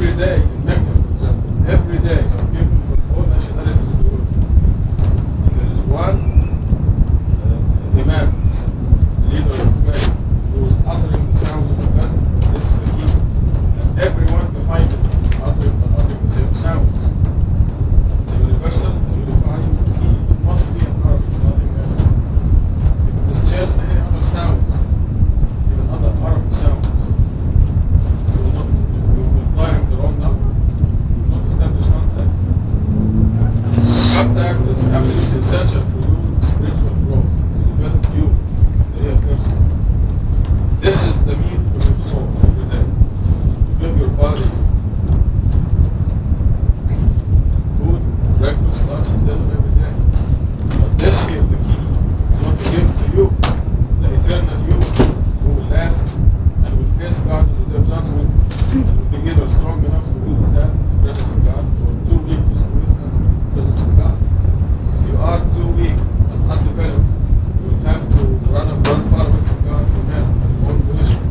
every day in Mecca, for example, every day some people from all nationalities of the world. And there is one Imam, leader of faith, who is uttering the sounds of the bell. This is the key. And everyone behind it uttering the same sounds. It's a universal, unifying key. It must be in Arabic, nothing else. If it is changed to any other sounds, even other Arabic sounds, you will dial the wrong number, you will not establish contact. Contact is absolutely essential for you spiritual growth, to develop you, the real person. This is the meat for your soul every day. To give your body food, breakfast, lunch, and dinner every day. But this here, the key, is what to give to you, the eternal you, who will last and will face God as a day of judgment, and will be either strong enough to withstand the presence of God, or too weak to withstand the presence of God. If you are too weak and undeveloped, you will have to run far away from God for men, your own volition.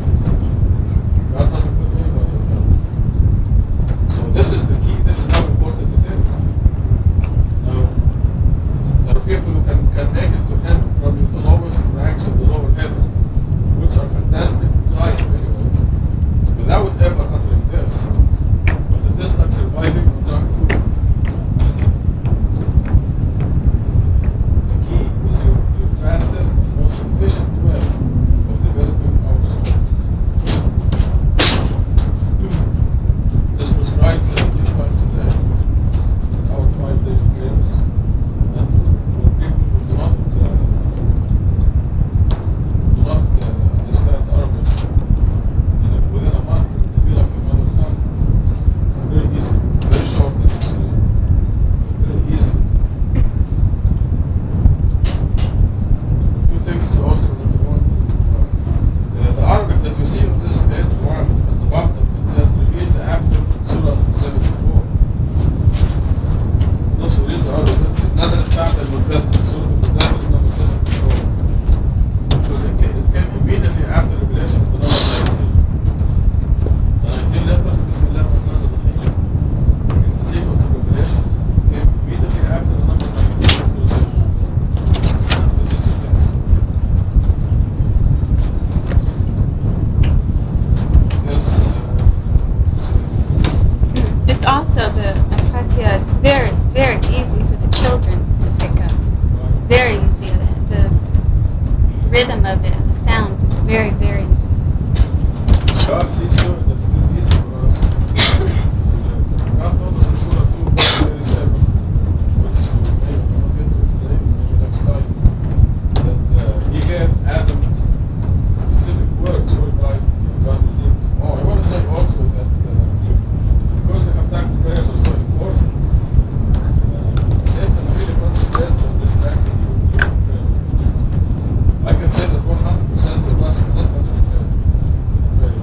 God doesn't put anybody on God. So this is the key, this is how important it is. Now, there are people who can make it to end from the lowest ranks of the lower heaven, which are fantastic, giant anyway, without ever uttering this. But it is like surviving on junk food. The key is your fastest and most efficient way of developing our soul. This prescribes 75 today, our 5-day prayers, and for people who do not understand Arabic, and within a month to be like a mother tongue. It's very easy, it's very short and it's very easy. Two things also that we want to the Arabic that you see on this page 1 at the bottom, it says repeat after Surah 74. Those who read the Arabic, it doesn't start at Mudathir. Surah Mudathir is number 74. Because it came immediately after revelation of the number 19. The 19 letters, Bismillah ar-Rahman ar-Rahim, in the sequence of revelation, came immediately after the number 19 of the This is it. Yes. It's also the Fatiha, it's very, very easy for the children to pick up. Very easy. The rhythm of it, the sounds, it's very, very easy. God sees to it that it is easy for us. God told us in Surah 2, verse 37, which we may not get to today, maybe next time, that He gave Adam specific words whereby God redeemed. Oh, I want to say also that because the contact prayers are so important, Satan really concentrates on distracting you in your prayer. I can say that 100% of us cannot concentrate in prayer.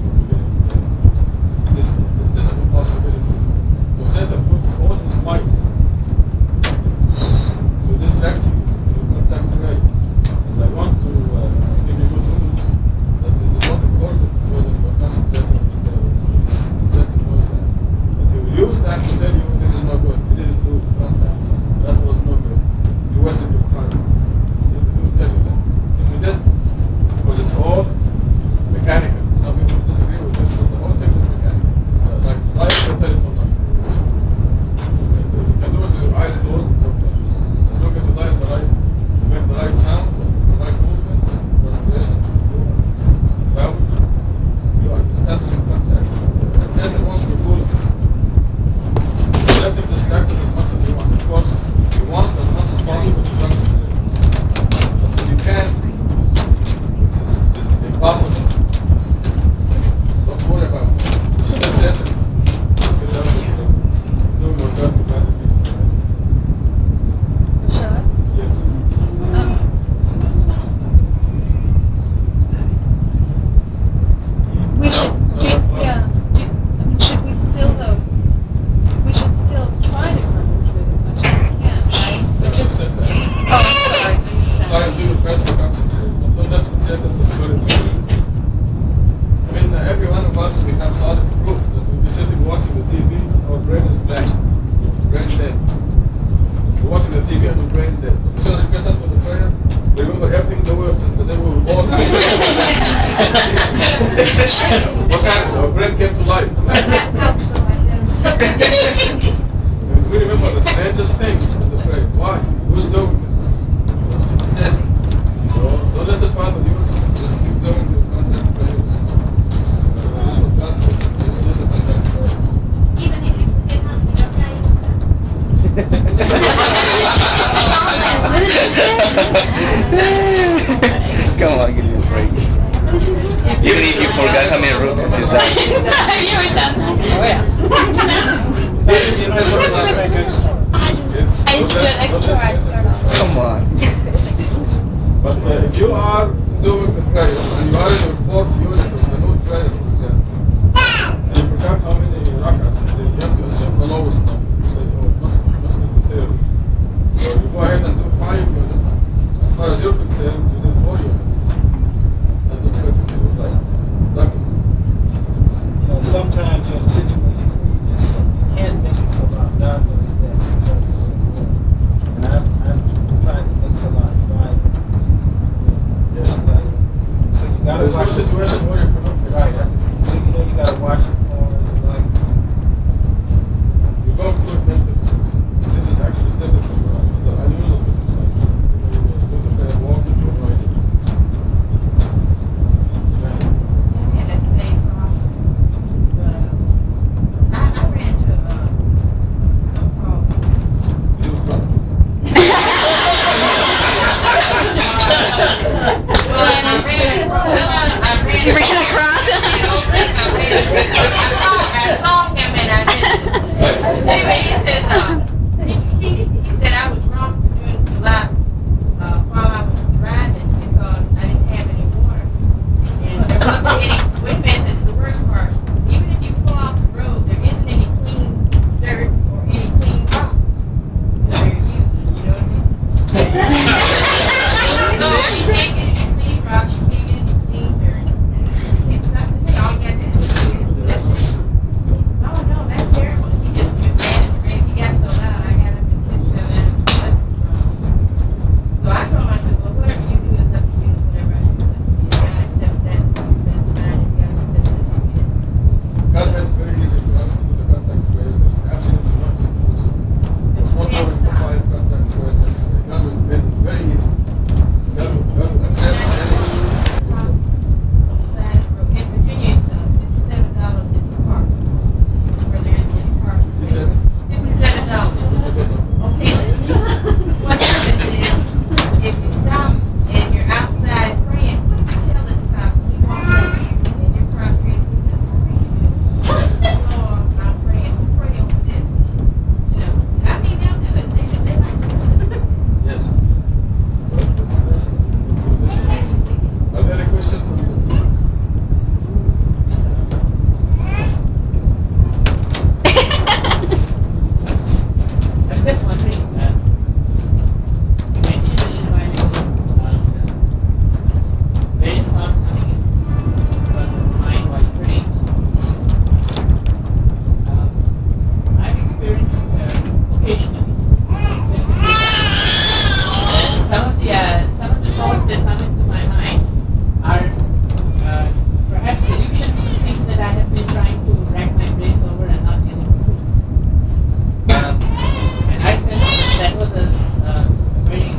What happened? Our brain came to life. We remember the strangest things in the prayer. Why? Who's doing this? It's dead. So don't let it bother you. Just keep doing the contact prayers. This is what God says. Just let it bother you. Even if you forget how many Come on, give me a break. Even if you forgot how many rockets you've done. You were done. Oh yeah. I did extra. Come on. But if you are doing the prayer and you are in your fourth unit of the new prayer, for example, and you forgot how many rakats, you have to assume the lowest number. You say, oh, it must be the third. So you go ahead and do 5 units. As far as you're concerned, you did 4 units. And that's what you do. Sometimes you're in situations where you just can't think of so long. God knows best. And I'm trying to think so long. So you gotta There's no watch situation where you cannot fix Right. it. So you gotta watch the corners and lights. You go through it mentally. This is actually still the Quran. The unusual circumstances. You do the prayer walking to avoid it. You ran across him? I saw him and I didn't. Anyway, he said I was wrong for doing salat while I was driving because I didn't have any water. And there wasn't any, wait a minute, this is the worst part. Even if you pull off the road, there isn't any clean dirt or any clean rocks. So you're used, you know what I mean? So you can't get any clean rocks, you can't get any clean dirt. I said, hey, all you gotta do is do this. Oh no, that's terrible. He just went mad at the rig. He got so loud, I got up and tipped him and so I told him, I said, well, whatever you do is up to you. Whatever I do is up to you. I accept that. That's fine. If you accept this, you get it. God made it very easy for us to do the contact prayer. There's absolutely nothing. There's 1 hour to 5 contact prayers every day. God made it very easy. God will accept anything. In Virginia, it's $57 in the park. Where there isn't any parking. You said it? $57. That's a good number. Okay, listen. What happens is, if you stop and you're outside praying, what do you tell this cop? He walks over you and you're prostrate. He says, what are you doing? Lord, I'm praying. Pray over this. You know, I mean, they'll do it. They like to do it. Yes. Are there any questions? Just one thing, you mentioned this a while ago about various thoughts coming in a person's mind while praying. I've experienced occasionally, some of the thoughts that come into my mind are perhaps solutions to things that I have been trying to rack my brains over and not getting through. And I felt that was a very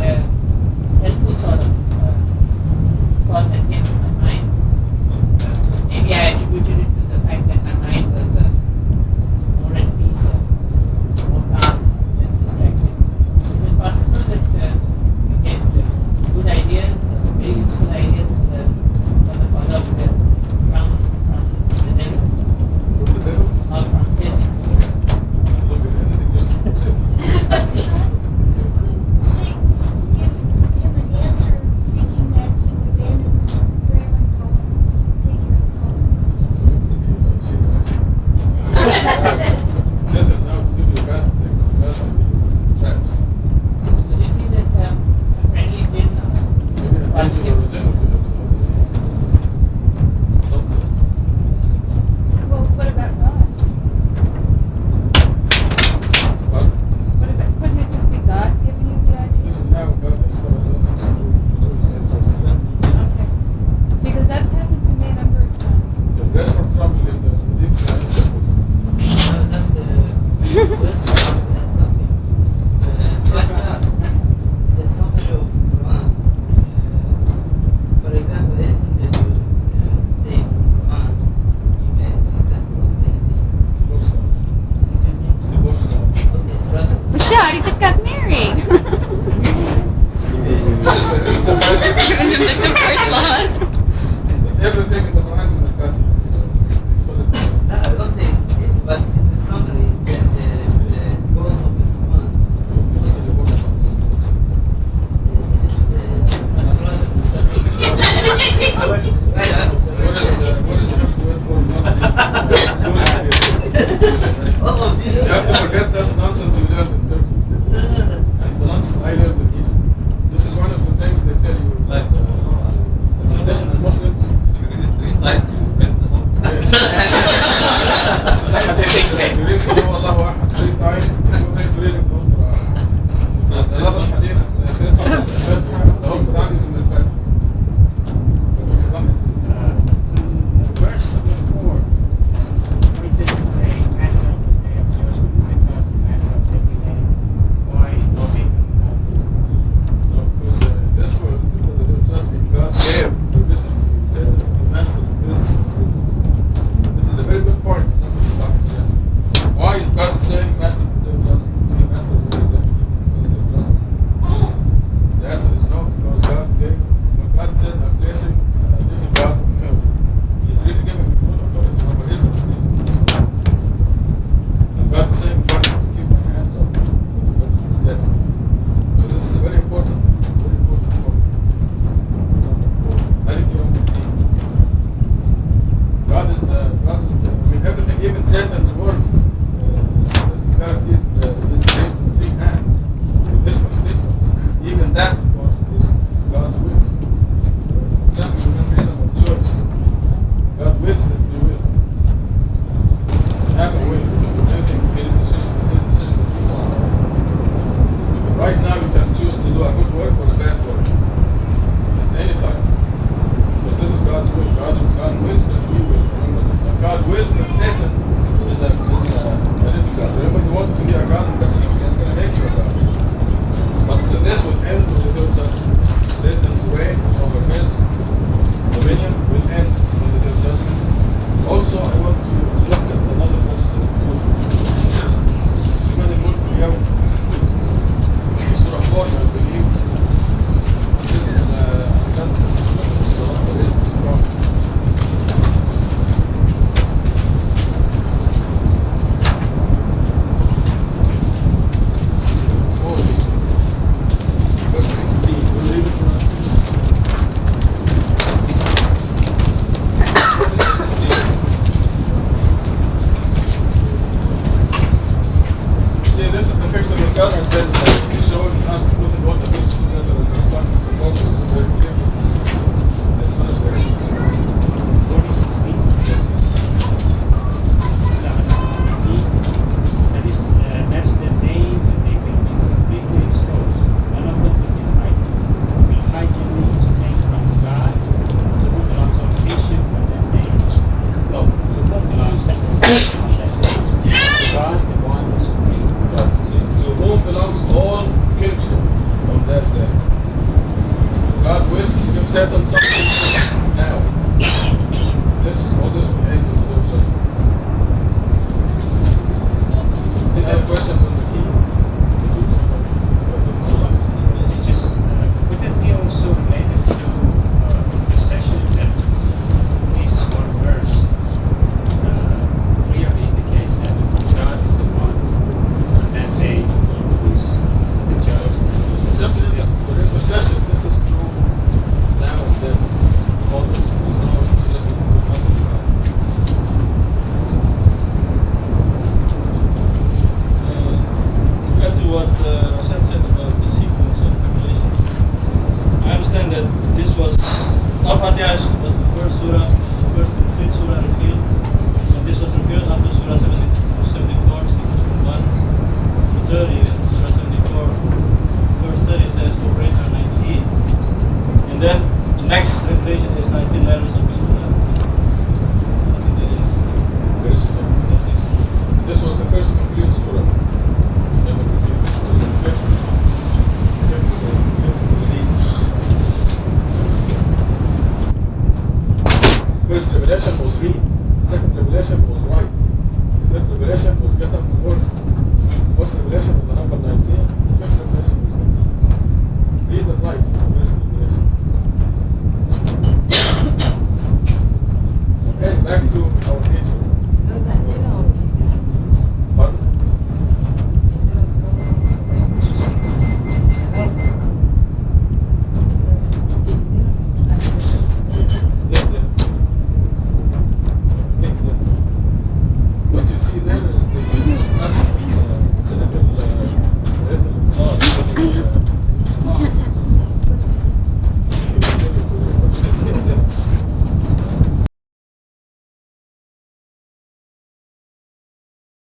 helpful sort of thought that came to my mind. Maybe I attributed it to the fact that my mind was more at peace, more calm, less distracted. Is it possible that we get good ideas, very useful ideas for the follow-up from the devil? From the devil? Or from Satan? Look at anything else. Sentence out to give you a bad thing, bad idea, traps. Could it be that a friendly jinn Maybe an angel or a jinn will do that. Not so. Well, what about God? But Couldn't it just be God giving you the idea? this is now God has started us to see. Okay. Because that's happened to me a number of times. Yes. You have to forget that nonsense you learned in Turkey. And the nonsense I learned in Egypt. This is one of the things they tell you. The traditional Muslims. You read Allah Ahad 3 times, it's going to read